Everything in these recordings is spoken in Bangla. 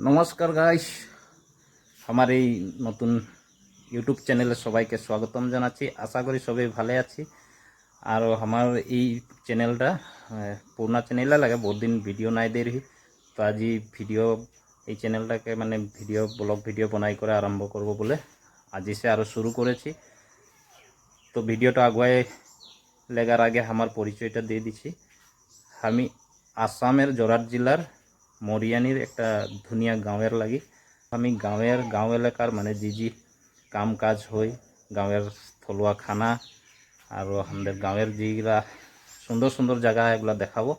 নমস্কার গাইস, আমার এই নতুন ইউটিউব চ্যানেলে সবাইকে স্বাগতম জানাচ্ছি। আশা করি সবাই ভালো আছি। আর আমার এই চ্যানেলটা পুরোনা চ্যানেলে লাগে, বহুত দিন ভিডিও নাই দেরি, তো আজি ভিডিও এই চ্যানেলটাকে মানে ব্লগ ভিডিও বনাই করে আরম্ভ করব বলে আজি সে আরও শুরু করেছি। তো ভিডিওটা আগুয়াই লেগার আগে আমার পরিচয়টা দিয়ে দিচ্ছি। আমি আসামের জোরহাট জেলার মরিয়ানির একটা ধুনিয়া গাঁওয়ের লাগি। আমি গাঁও এলাকার মানে যি কাম কাজ হয়, গাঁওয়ের থলুয়া খানা আর আমাদের গাঁওয়ের যেগুলা সুন্দর সুন্দর জায়গা এগুলা দেখাবো।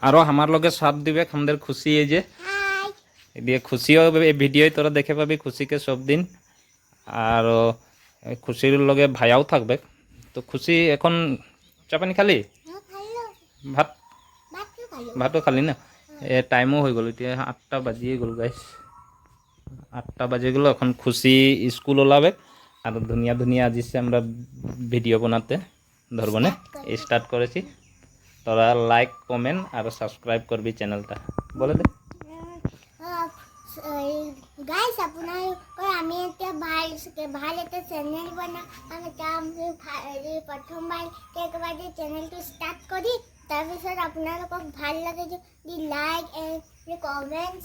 আরও আমার লগে সাথ দিবে আমাদের খুশি, এই যে দিয়ে খুশিও এই ভিডিও তোরা দেখে পাবি খুশিকে সব দিন। আর খুশির লগে ভাইয়াও থাকবে। তো খুশি এখন চাপানি খালি ভাত ভাতও খালি না? টাইমও হয়ে গেল, এতিয়া 8টা বাজিয়ে গেল গাইস, 8টা বাজে গেল। এখন খুশি স্কুল ওলাবে আর ধুনিয়া ধুনিয়া আজিছে আমরা ভিডিও বানাতে ধরবো না, স্টার্ট করেছি। তোরা লাইক কমেন্ট আর সাবস্ক্রাইব করবি চ্যানেলটা, বলে দে গাইস। আপোনালোকৰ আমি এতিয়া ভাল এটা চেনেল বনাম। আমি প্ৰথমবাৰ একেবাৰে চেনেলটো ষ্টাৰ্ট কৰি তাৰপিছত আপোনালোকক ভাল লাগে যদি লাইক কমেণ্ট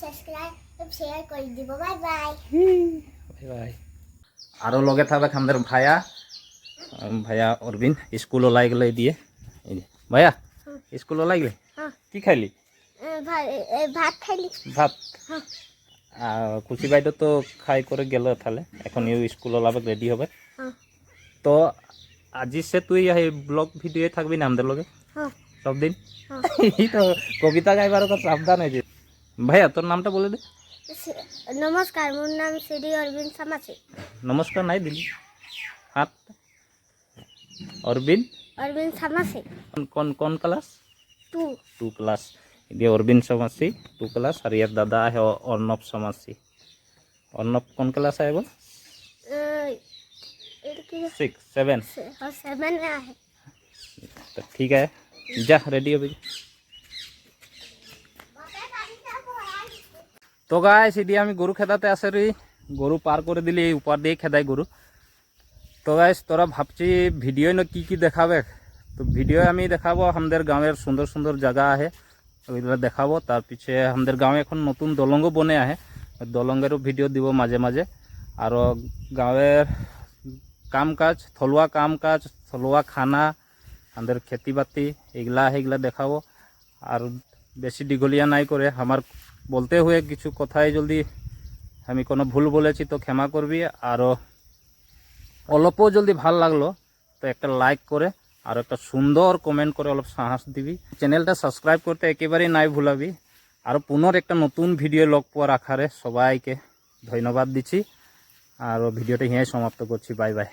সাবস্ক্রাইব শেয়ার করে দিব। Bye bye bye. আরও লগে থাকবে আমাদের ভাইয়া অরবিন্দ। স্কুল ওলাই গেলে দিয়ে ভাইয়া স্কুল ওলাই গেলে কি খাইলি? ভাত খাইলি? ভাত। খুশি বাইদেউ তো খাই করে গেল তাহলে, এখন ইউ স্কুল ওলাবে রেডি হবে। তো আজি সে তুই ব্লগ ভিডিও থাকবি না আমাদের লগে সব দিন? তো কবিতা গাইবার কথা সাবধান হয়েছে। ভাইয়া তোর নামটা বলে দে। নমস্কার, মোর নাম শ্রী অরবিন্দ সামাসি। নমস্কার নাই দিলি, হাত অরবিন্দ সামাসি। কোন কোন ক্লাস? 2 ক্লাস। দিয়ে অরবিন্দ সমাসি 2 ক্লাস। আর ইয়ার দাদা আছে অর্ণব সমাসি। অর্ণব কোন ক্লাস है वो? 6 7 है। तो ठीक है, जा रेडी हो भी। তো গাইস এদিকে আমি গরু খেদাতে আসে রে, গরু পার করে দিলি এই উপর দিয়ে খেদাই গরু। তো গাইস তোরা ভাবছি ভিডিও না কি কি দেখাবে, তো ভিডিও আমি দেখাবো আমাদের গাঁয়ের সুন্দর সুন্দর জায়গা আছে ওইগুলো দেখাবো। তার পিছে আমাদের গাঁয়ে এখন নতুন দলঙ্গ বনে আছে, দলঙ্গেরও ভিডিও দিব মাঝে মাঝে। আরও গাঁয়ের কাম কাজ, থলুয়া কাম কাজ, থলুয়া খানা, আমাদের খেতি বাতি এগুলা দেখাবো। আর বেশি দীঘলিয়া নাই করে আমার বলতে हुए কিছু কথাই জলদি আমি কোনো ভুল বলেছি তো ক্ষমা করবি। আরও অল্পও জলদি ভাল লাগলো তো একটা লাইক করে আর একটা সুন্দর কমেন্ট করে অল্প সাহস দিবি। চ্যানেলটা সাবস্ক্রাইব করতে একেবারেই নাই ভুলাবি। আর পুনর একটা নতুন ভিডিও লগ পাওয়ার আশারে সবাইকে ধন্যবাদ দিচ্ছি। আর ভিডিওটা হিয়াই সমাপ্ত করছি। Bye bye.